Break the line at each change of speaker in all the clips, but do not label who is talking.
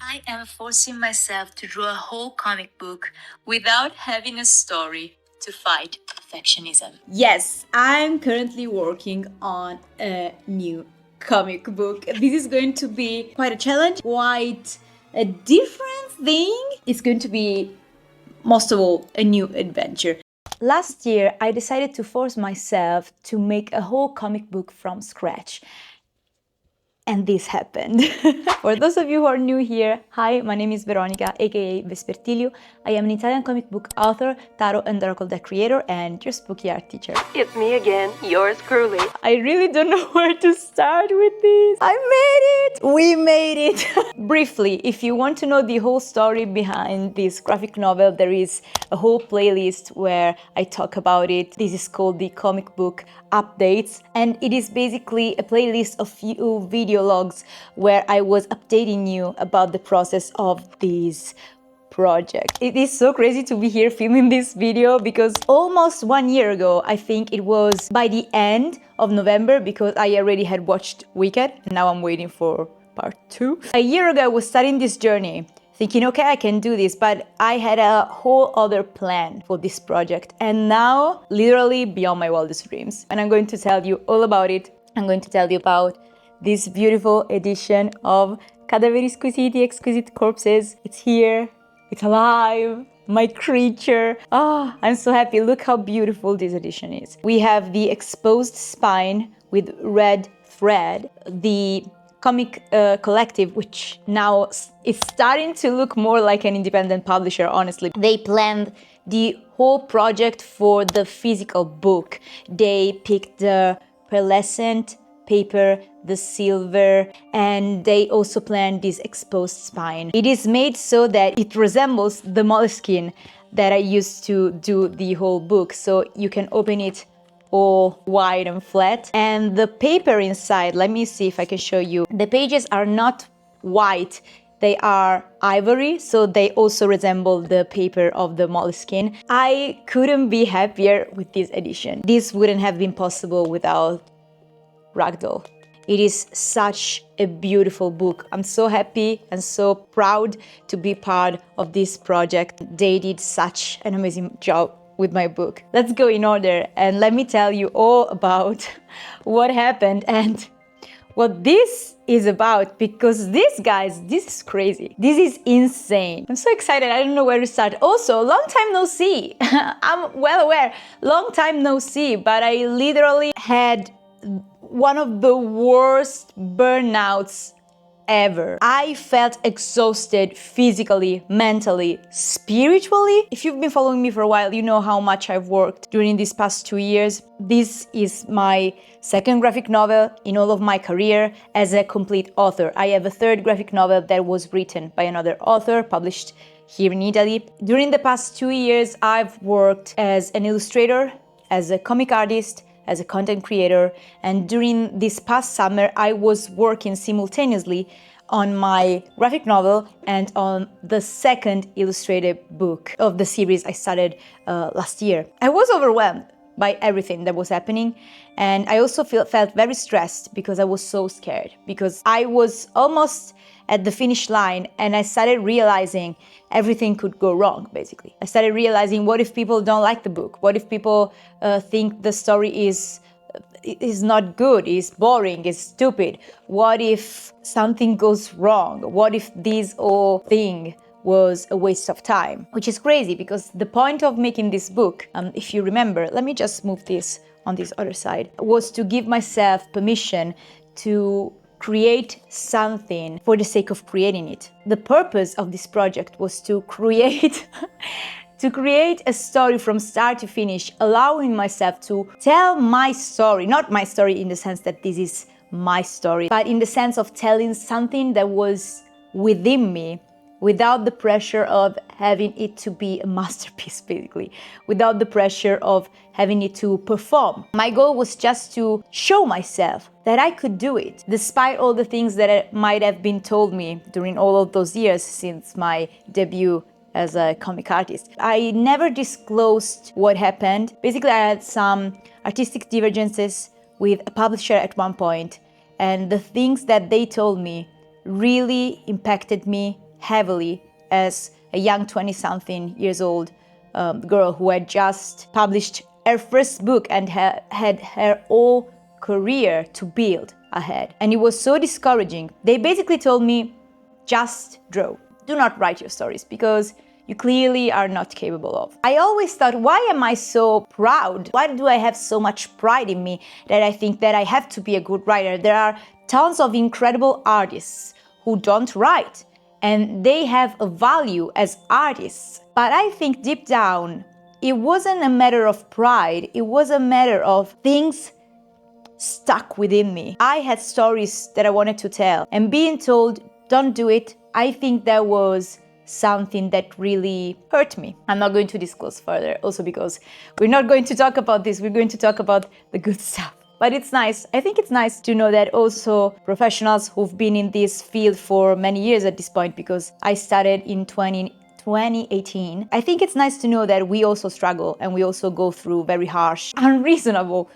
I am forcing myself to draw a whole comic book without having a story to fight perfectionism. Yes, I'm currently working on a new comic book. This is going to be quite a challenge, quite a different thing. It's going to be, most of all, a new adventure. Last year, I decided to force myself to make a whole comic book from scratch. And this happened. For those of you who are new here, hi, my name is Veronica, aka Vespertiliu. I am an Italian comic book author, tarot and oracle deck creator, and your spooky art teacher.
It's me again, yours truly.
I really don't know where to start with this. I made it! We made it! Briefly, if you want to know the whole story behind this graphic novel, there is a whole playlist where I talk about it. This is called the comic book updates, and it is basically a playlist of few video logs where I was updating you about the process of this project. It is so crazy to be here filming this video because almost 1 year ago, I think it was by the end of November, because I already had watched Wicked and now I'm waiting for part 2. A year ago I was starting this journey thinking, okay, I can do this, but I had a whole other plan for this project, and now literally beyond my wildest dreams. And I'm going to tell you all about it. I'm going to tell you about this beautiful edition of CADAVERI SQUISITI Exquisite Corpses. It's here. It's alive, my creature. I'm so happy. Look how beautiful this edition is. We have the exposed spine with red thread, the comic collective, which now is starting to look more like an independent publisher, honestly. They planned the whole project for the physical book. They picked the pearlescent paper, the silver, and they also planned this exposed spine. It is made so that it resembles the moleskin that I used to do the whole book, so you can open it all wide and flat. And the paper inside, let me see if I can show you. The pages are not white, they are ivory, so they also resemble the paper of the moleskin. I couldn't be happier with this edition. This wouldn't have been possible without Ragdoll. It is such a beautiful book. I'm so happy and so proud to be part of this project. They did such an amazing job with my book. Let's go in order and let me tell you all about what happened and what this is about, because this, guys, this is crazy. This is insane. I'm so excited. I don't know where to start. Also, long time no see. I'm well aware, long time no see, but I literally had one of the worst burnouts ever. I felt exhausted physically, mentally, spiritually. If you've been following me for a while, you know how much I've worked during these past 2 years. This is my second graphic novel in all of my career as a complete author. I have a third graphic novel that was written by another author, published here in Italy. During the past 2 years, I've worked as an illustrator, as a comic artist, as a content creator, and during this past summer I was working simultaneously on my graphic novel and on the second illustrated book of the series I started last year. I was overwhelmed by everything that was happening, and I also felt very stressed because I was so scared, because I was almost at the finish line and I started realizing everything could go wrong, basically. I started realizing, what if people don't like the book? What if people think the story is not good, is boring, is stupid? What if something goes wrong? What if this whole thing was a waste of time? Which is crazy, because the point of making this book, if you remember, let me just move this on this other side, was to give myself permission to create something for the sake of creating it. The purpose of this project was to create a story from start to finish, allowing myself to tell my story, not my story in the sense that this is my story, but in the sense of telling something that was within me, without the pressure of having it to be a masterpiece, basically, without the pressure of having it to perform. My goal was just to show myself that I could do it, despite all the things that might have been told me during all of those years since my debut as a comic artist. I never disclosed what happened. Basically, I had some artistic divergences with a publisher at one point, and the things that they told me really impacted me heavily as a young 20-something years old girl who had just published her first book and had her whole career to build ahead. And it was so discouraging. They basically told me, just draw. Do not write your stories because you clearly are not capable of. I always thought, why am I so proud? Why do I have so much pride in me that I think that I have to be a good writer? There are tons of incredible artists who don't write, and they have a value as artists. But I think deep down, it wasn't a matter of pride, it was a matter of things stuck within me. I had stories that I wanted to tell, and being told, don't do it, I think that was something that really hurt me. I'm not going to disclose further, also because we're not going to talk about this, we're going to talk about the good stuff. But it's nice, I think it's nice to know that also professionals who've been in this field for many years at this point, because I started in 2018. I think it's nice to know that we also struggle and we also go through very harsh, unreasonable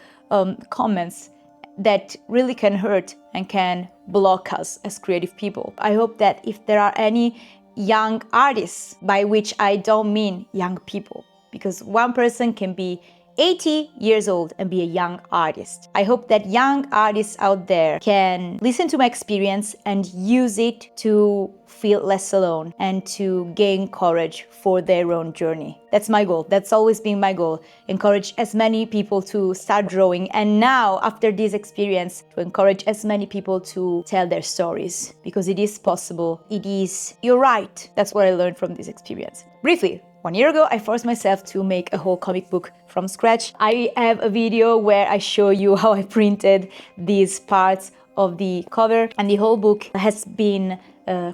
comments that really can hurt and can block us as creative people. I hope that if there are any young artists, by which I don't mean young people, because one person can be 80 years old and be a young artist. I hope that young artists out there can listen to my experience and use it to feel less alone and to gain courage for their own journey. That's my goal. That's always been my goal. Encourage as many people to start drawing, and now, after this experience, to encourage as many people to tell their stories, because it is possible. You're right. That's what I learned from this experience. Briefly, 1 year ago, I forced myself to make a whole comic book from scratch. I have a video where I show you how I printed these parts of the cover, and the whole book has been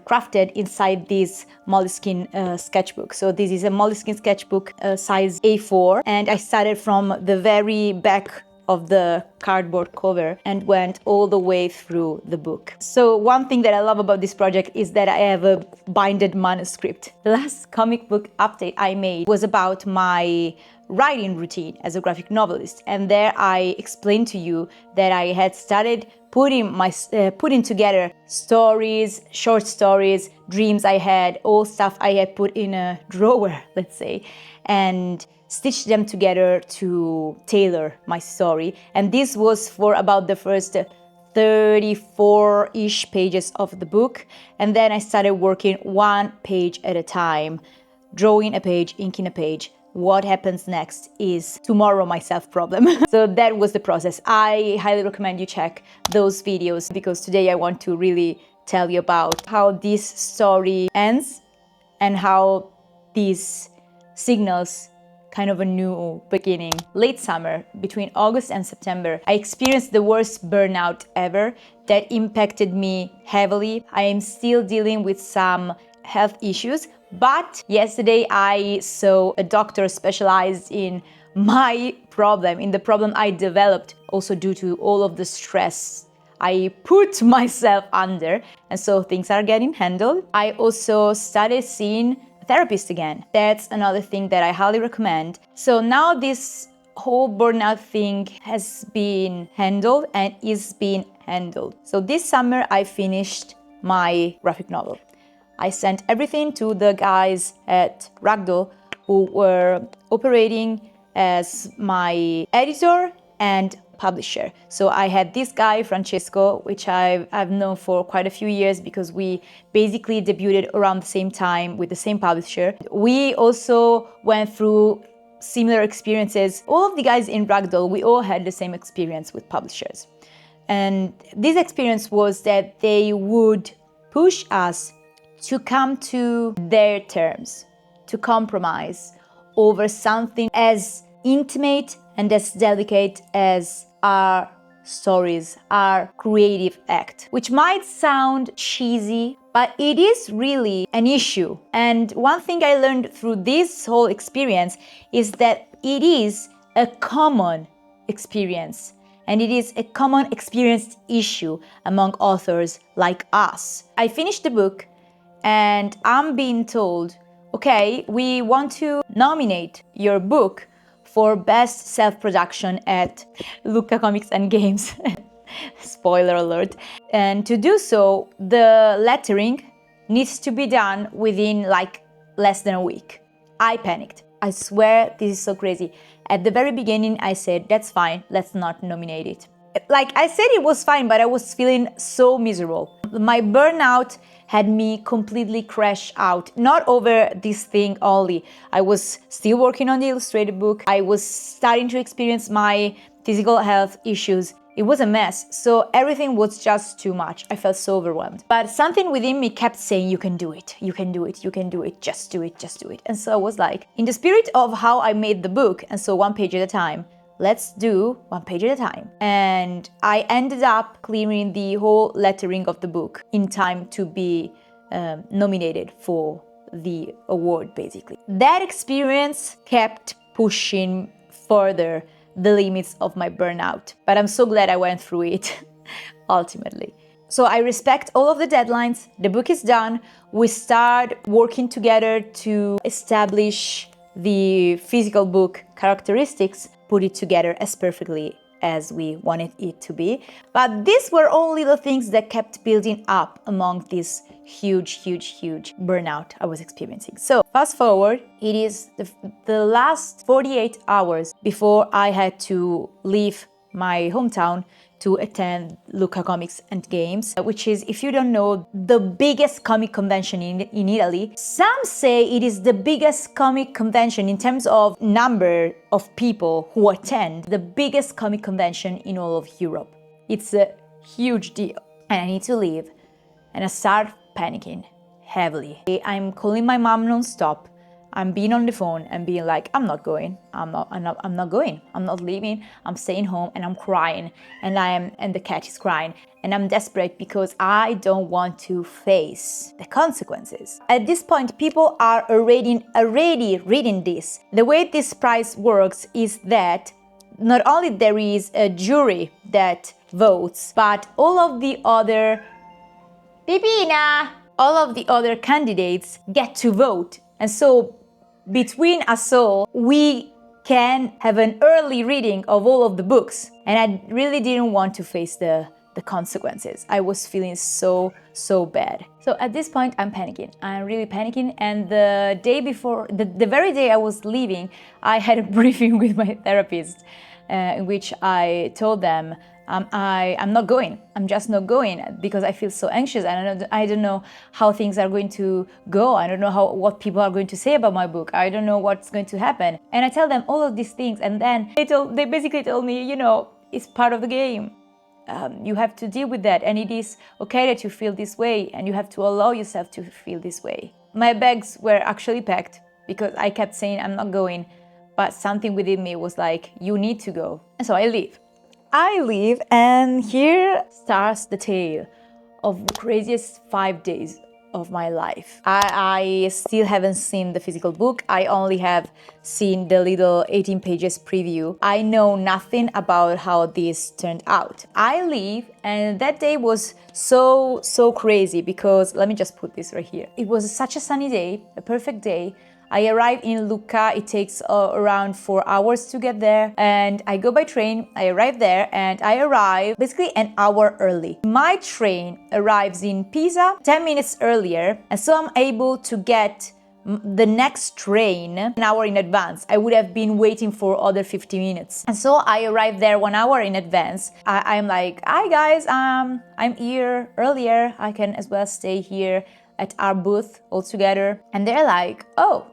crafted inside this moleskin sketchbook. So this is a moleskin sketchbook size A4, and I started from the very back of the cardboard cover and went all the way through the book. So one thing that I love about this project is that I have a binded manuscript. The last comic book update I made was about my writing routine as a graphic novelist, and there I explained to you that I had started putting together stories, short stories, dreams I had, all stuff I had put in a drawer, let's say, and stitched them together to tailor my story. And this was for about the first 34-ish pages of the book. And then I started working one page at a time, drawing a page, inking a page. What happens next is tomorrow my self-problem. So that was the process. I highly recommend you check those videos, because today I want to really tell you about how this story ends and how this signals kind of a new beginning. Late summer, between August and September, I experienced the worst burnout ever that impacted me heavily. I am still dealing with some health issues, but yesterday I saw a doctor specialized in my problem, in the problem I developed, also due to all of the stress I put myself under, and so things are getting handled. I also started seeing therapist again. That's another thing that I highly recommend. So now this whole burnout thing has been handled and is being handled. So this summer I finished my graphic novel. I sent everything to the guys at Ragdoll, who were operating as my editor and publisher. So I had this guy, Francesco, which I've known for quite a few years because we basically debuted around the same time with the same publisher. We also went through similar experiences. All of the guys in Ragdoll, we all had the same experience with publishers. And this experience was that they would push us to come to their terms, to compromise over something as intimate and as delicate as our stories, our creative act, which might sound cheesy, but it is really an issue. And one thing I learned through this whole experience is that it is a common experience, and it is a common experienced issue among authors like us. I finished the book and I'm being told, okay, we want to nominate your book for Best Self-Production at Lucca Comics and Games. Spoiler alert. And to do so, the lettering needs to be done within like less than a week. I panicked. I swear this is so crazy. At the very beginning, I said, that's fine, let's not nominate it. Like I said it was fine, but I was feeling so miserable. My burnout had me completely crash out, not over this thing only. I was still working on the Illustrator book. I was starting to experience my physical health issues. It was a mess, so everything was just too much. I felt so overwhelmed. But something within me kept saying, you can do it, you can do it, you can do it, just do it, just do it. And so I was like, in the spirit of how I made the book, and so one page at a time, let's do one page at a time. And I ended up clearing the whole lettering of the book in time to be nominated for the award, basically. That experience kept pushing further the limits of my burnout. But I'm so glad I went through it, ultimately. So I respect all of the deadlines. The book is done. We start working together to establish the physical book characteristics, put it together as perfectly as we wanted it to be. But these were all little things that kept building up among this huge burnout I was experiencing. So fast forward, it is the last 48 hours before I had to leave my hometown to attend Lucca Comics and Games, which is, if you don't know, the biggest comic convention in Italy. Some say it is the biggest comic convention in terms of number of people who attend, the biggest comic convention in all of Europe. It's a huge deal. And I need to leave. And I start panicking heavily. I'm calling my mom non-stop. I'm being on the phone and being like, I'm not going. I'm not going. I'm not leaving. I'm staying home, and I'm crying, and the cat is crying, and I'm desperate because I don't want to face the consequences. At this point, people are already reading this. The way this prize works is that not only there is a jury that votes, but all of the other candidates get to vote. And so between us all, we can have an early reading of all of the books. And I really didn't want to face the consequences. I was feeling so bad. So at this point, I'm panicking. I'm really panicking. And the day before, the very day I was leaving, I had a briefing with my therapist in which I told them, I'm not going. I'm just not going because I feel so anxious. I don't know how things are going to go. I don't know what people are going to say about my book. I don't know what's going to happen. And I tell them all of these things, and then they basically told me, it's part of the game. You have to deal with that, and it is okay that you feel this way, and you have to allow yourself to feel this way. My bags were actually packed because I kept saying I'm not going, but something within me was like, you need to go. And so I leave. And here starts the tale of the craziest 5 days of my life. I still haven't seen the physical book. I only have seen the little 18 pages preview. I know nothing about how this turned out. I leave, and that day was so crazy because, let me just put this right here. It was such a sunny day, a perfect day. I arrived in Lucca. It takes around 4 hours to get there, and I go by train. I arrive there, and I arrive basically an hour early. My train arrives in Pisa 10 minutes earlier, and so I'm able to get the next train an hour in advance. I would have been waiting for other 50 minutes. And so I arrived there 1 hour in advance. I'm like, hi guys, I'm here earlier. I can as well stay here at our booth all together. And they're like, oh,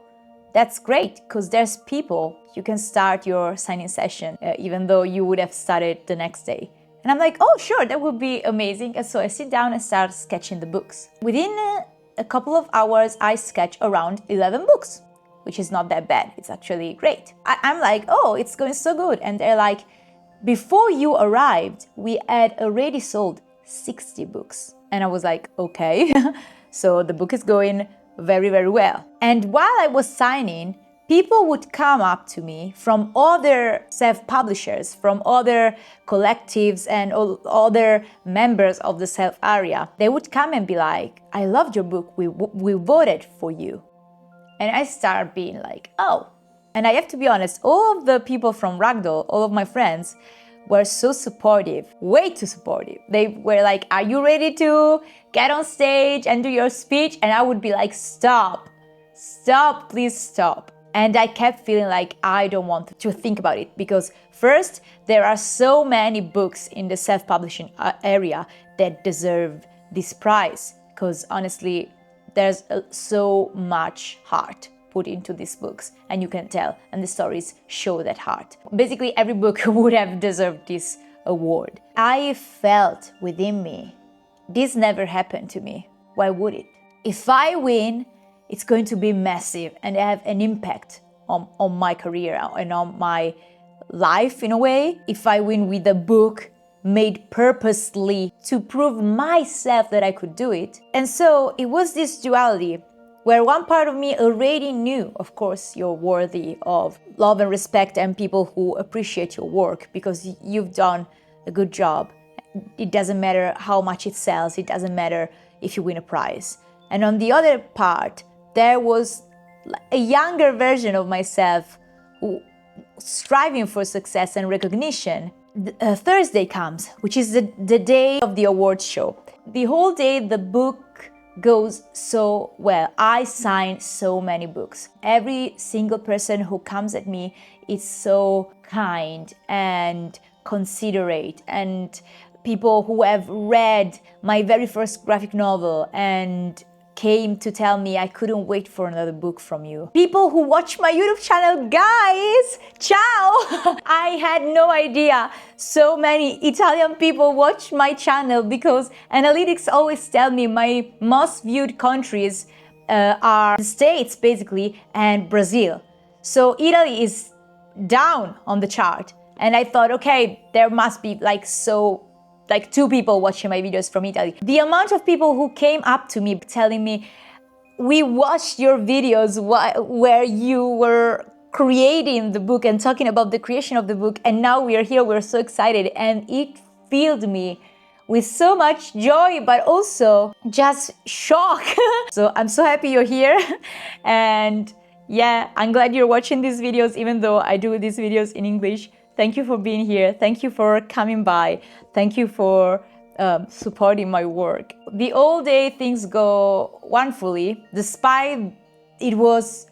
that's great, because there's people. You can start your signing session, even though you would have started the next day. And I'm like, oh, sure, that would be amazing. And so I sit down and start sketching the books. Within a couple of hours, I sketch around 11 books, which is not that bad. It's actually great. I'm like, oh, it's going so good. And they're like, before you arrived, we had already sold 60 books. And I was like, okay. So the book is going very well. And while I was signing, people would come up to me from other self-publishers, from other collectives and other members of the self area. They would come and be like, I loved your book, we voted for you. And I start being like, oh. And I have to be honest, all of the people from Ragdoll, all of my friends, were so supportive, way too supportive. They were like, are you ready to get on stage and do your speech. And I would be like, stop, please stop. And I kept feeling like I don't want to think about it, because first, there are so many books in the self-publishing area that deserve this prize, because honestly, there's so much heart put into these books, and you can tell, and the stories show that heart. Basically, every book would have deserved this award. I felt within me, this never happened to me. Why would it? If I win, it's going to be massive and have an impact on my career and on my life in a way. If I win with a book made purposely to prove myself that I could do it. And so it was this duality where one part of me already knew, of course, you're worthy of love and respect and people who appreciate your work because you've done a good job. It doesn't matter how much it sells, it doesn't matter if you win a prize. And on the other part, there was a younger version of myself who striving for success and recognition. Thursday comes, which is the day of the awards show. The whole day, the book goes so well. I sign so many books. Every single person who comes at me is so kind and considerate, and people who have read my very first graphic novel and came to tell me I couldn't wait for another book from you. People who watch my YouTube channel, guys, ciao! I had no idea so many Italian people watch my channel because analytics always tell me my most viewed countries are the States, basically, and Brazil. So Italy is down on the chart. And I thought, okay, there must be like 2 people watching my videos from Italy. The amount of people who came up to me telling me, we watched your videos where you were creating the book and talking about the creation of the book, and now we are here, we're so excited. And it filled me with so much joy, but also just shock. So I'm so happy you're here. And yeah, I'm glad you're watching these videos, even though I do these videos in English. Thank you for being here. Thank you for coming by. Thank you for supporting my work. The whole day things go wonderfully, despite it was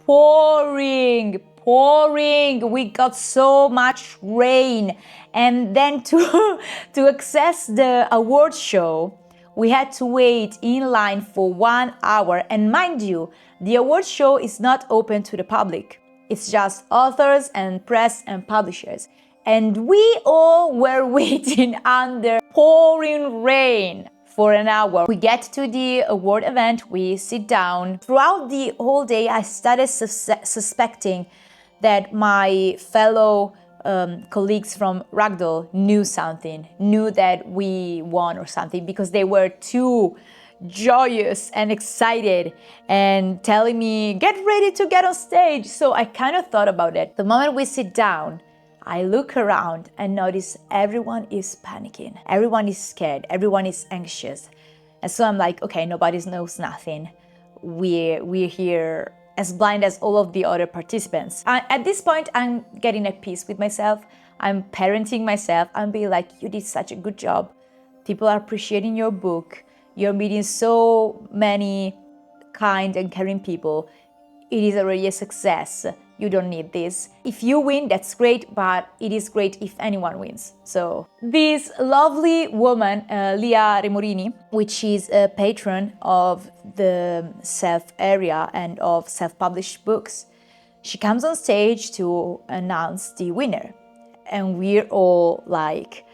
pouring. We got so much rain. And then to access the awards show, we had to wait in line for 1 hour. And mind you, the awards show is not open to the public. It's just authors and press and publishers. And we all were waiting under pouring rain for an hour. We get to the award event, we sit down. Throughout the whole day, I started suspecting that my fellow colleagues from Ragdoll knew something, knew that we won or something, because they were too joyous and excited and telling me, get ready to get on stage. So I kind of thought about it. The moment we sit down, I look around and notice everyone is panicking. Everyone is scared. Everyone is anxious. And so I'm like, okay, nobody knows nothing. We're here as blind as all of the other participants. At this point, I'm getting at peace with myself. I'm parenting myself. I'm being like, you did such a good job. People are appreciating your book. You're meeting so many kind and caring people. It is already a success. You don't need this. If you win, that's great, but it is great if anyone wins. So this lovely woman, Lia Remorini, which is a patron of the self area and of self-published books, she comes on stage to announce the winner. And we're all like,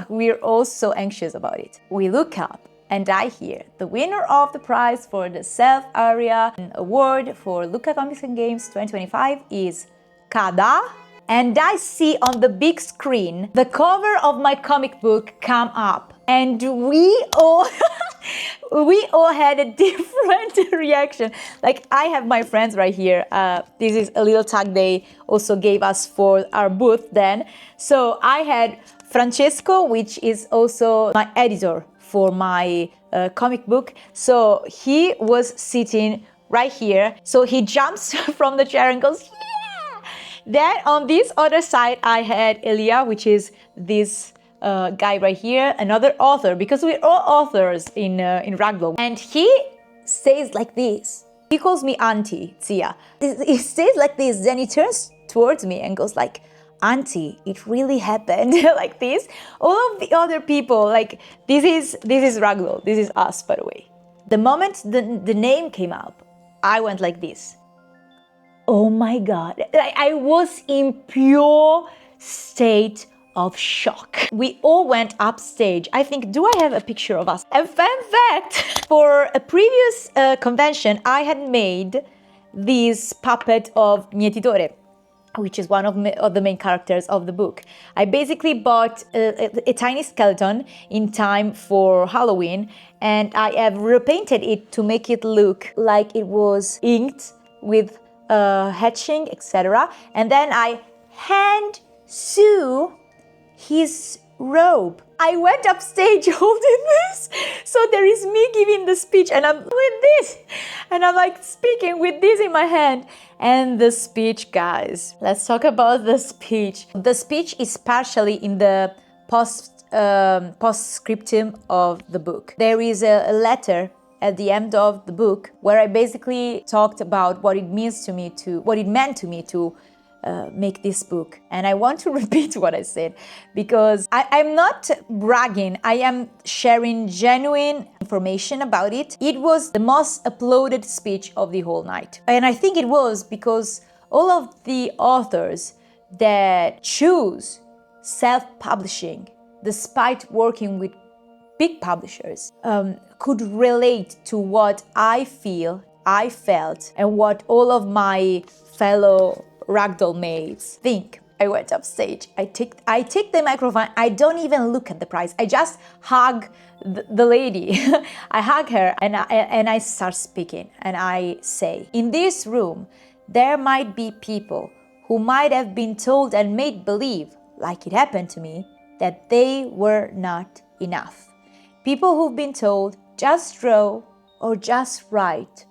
we're all so anxious about it. We look up and I hear the winner of the prize for the Self Area Award for Lucca Comics and Games 2025 is Cada. And I see on the big screen the cover of my comic book come up. And we all had a different reaction. Like, I have my friends right here. This is a little tag they also gave us for our booth then. So I had Francesco, which is also my editor for my comic book. So he was sitting right here. So he jumps from the chair and goes, yeah! Then on this other side, I had Elia, which is this guy right here, another author, because we're all authors in Ragdoll, and he says like this. He calls me Auntie Zia. He says like this, then he turns towards me and goes like, Auntie, it really happened. Like this. All of the other people, like, this is Ragdoll. This is us, by the way. The moment the name came up, I went like this. Oh my God. Like, I was in pure state of shock. We all went upstage. I think, do I have a picture of us? And fun fact, for a previous convention, I had made this puppet of Mietitore, which is one of the main characters of the book. I basically bought a tiny skeleton in time for Halloween, and I have repainted it to make it look like it was inked with hatching, etc. And then I hand sew his robe. I went upstage holding this. So there is me giving the speech and I'm with this. And I'm like speaking with this in my hand. And the speech, guys. Let's talk about the speech. The speech is partially in the postscriptum of the book. There is a letter at the end of the book where I basically talked about what it meant to me to make this book. And I want to repeat what I said because I'm not bragging. I am sharing genuine information about it. It was the most uploaded speech of the whole night. And I think it was because all of the authors that choose self-publishing, despite working with big publishers, could relate to what I felt, and what all of my fellow Ragdoll mates think. I went upstage, I take the microphone, I don't even look at the prize, I just hug the lady. I hug her and I start speaking and I say, in this room, there might be people who might have been told and made believe, like it happened to me, that they were not enough. People who've been told, just draw or just write.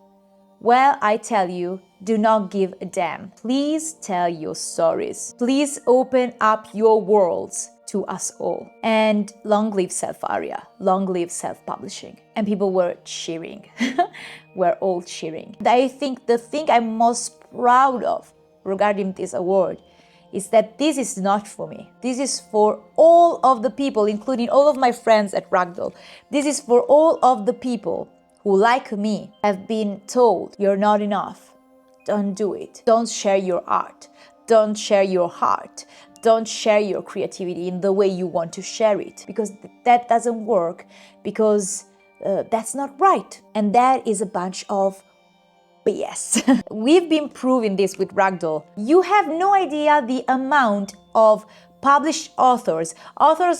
Well, I tell you, do not give a damn. Please tell your stories. Please open up your worlds to us all. And long live Self-Aria, long live self-publishing. And people were cheering. We're all cheering. I think the thing I'm most proud of regarding this award is that this is not for me. This is for all of the people, including all of my friends at Ragdoll. This is for all of the people who, like me, have been told you're not enough. Don't do it. Don't share your art. Don't share your heart. Don't share your creativity in the way you want to share it, because that doesn't work, because that's not right. And that is a bunch of BS. We've been proving this with Ragdoll. You have no idea the amount of published authors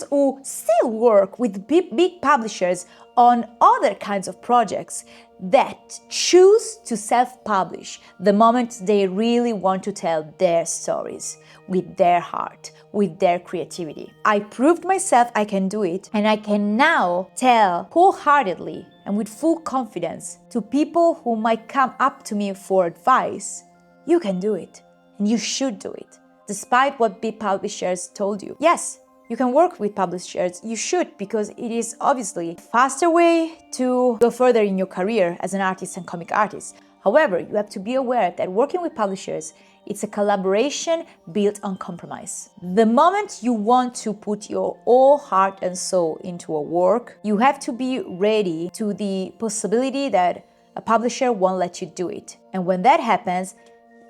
who still work with big publishers on other kinds of projects that choose to self-publish the moment they really want to tell their stories with their heart, with their creativity. I proved myself I can do it, and I can now tell wholeheartedly and with full confidence to people who might come up to me for advice, you can do it, and you should do it, despite what big publishers told you. Yes, you can work with publishers, you should, because it is obviously a faster way to go further in your career as an artist and comic artist. However, you have to be aware that working with publishers, it's a collaboration built on compromise. The moment you want to put your whole heart and soul into a work, you have to be ready to the possibility that a publisher won't let you do it. And when that happens,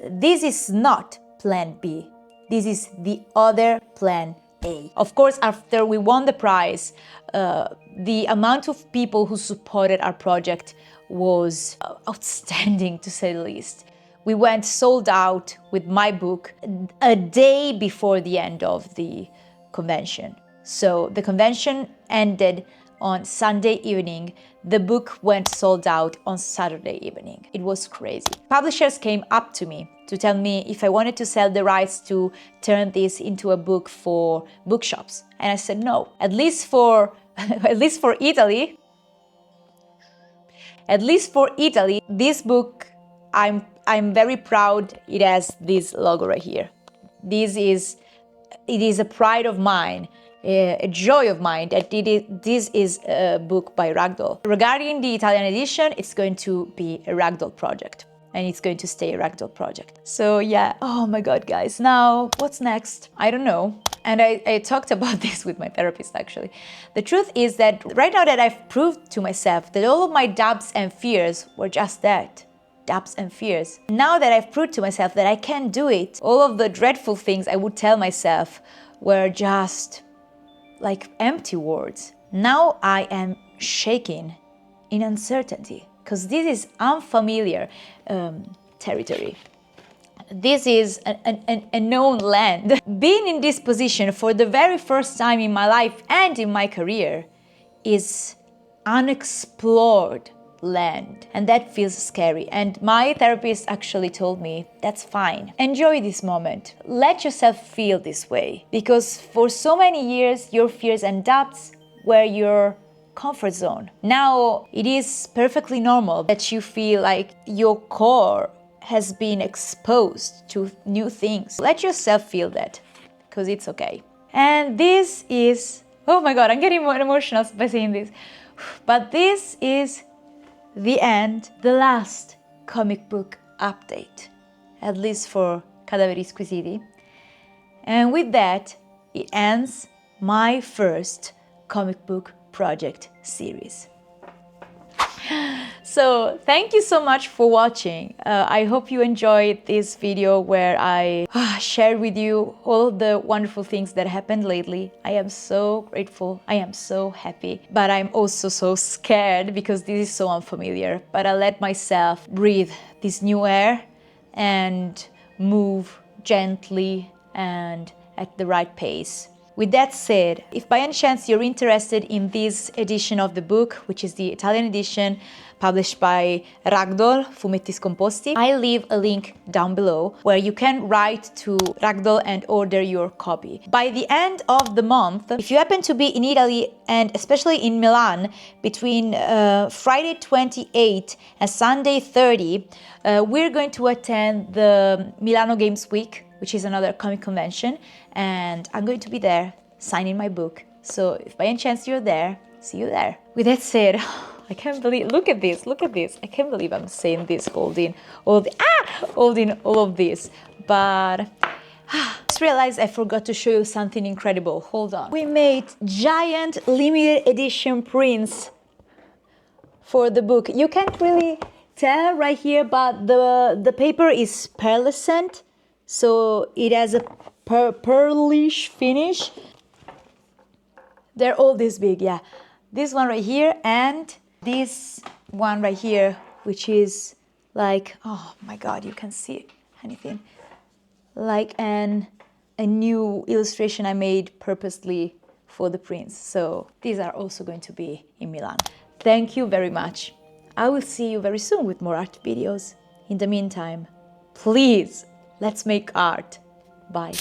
this is not plan B. This is the other plan A. Of course, after we won the prize, the amount of people who supported our project was outstanding, to say the least. We went sold out with my book a day before the end of the convention. So the convention ended on Sunday evening. The book went sold out on Saturday evening. It was crazy. Publishers came up to me to tell me if I wanted to sell the rights to turn this into a book for bookshops. And I said no, at least for Italy. At least for Italy, this book, I'm very proud it has this logo right here. It is a pride of mine. a joy of mine that this is a book by Ragdoll. Regarding the Italian edition, it's going to be a Ragdoll project. And it's going to stay a Ragdoll project. So yeah, oh my god, guys. Now, what's next? I don't know. And I talked about this with my therapist, actually. The truth is that right now that I've proved to myself that all of my doubts and fears were just that, doubts and fears. Now that I've proved to myself that I can do it, all of the dreadful things I would tell myself were just like empty words. Now I am shaking in uncertainty, because this is unfamiliar territory. This is a known land. Being in this position for the very first time in my life and in my career is unexplored land, and that feels scary. And my therapist actually told me, that's fine. Enjoy this moment. Let yourself feel this way, because for so many years your fears and doubts were your comfort zone. Now it is perfectly normal that you feel like your core has been exposed to new things. Let yourself feel that, because it's okay. And this is, oh my god, I'm getting more emotional by saying this. But this is the end, the last comic book update, at least for CADAVERI SQUISITI. And with that, it ends my first comic book project series. So thank you so much for watching. I hope you enjoyed this video where I shared with you all the wonderful things that happened lately. I am so grateful, I am so happy, but I'm also so scared because this is so unfamiliar. But I let myself breathe this new air and move gently and at the right pace. With that said, if by any chance you're interested in this edition of the book, which is the Italian edition published by Ragdoll, Fumetti Scomposti, I leave a link down below where you can write to Ragdoll and order your copy. By the end of the month, if you happen to be in Italy and especially in Milan between Friday 28 and Sunday 30, we're going to attend the Milano Games Week, which is another comic convention, and I'm going to be there signing my book. So if by any chance you're there, see you there. With that said, I can't believe, look at this, I can't believe I'm saying this, holding all of this, but just realized I forgot to show you something incredible. Hold on. We made giant limited edition prints for the book. You can't really tell right here, but the paper is pearlescent, so it has a pearlish finish. They're all this big, yeah. This one right here and this one right here, which is like, oh my god, you can see anything. Like a new illustration I made purposely for the prints. So these are also going to be in Milan. Thank you very much. I will see you very soon with more art videos. In the meantime, please, let's make art. Bye.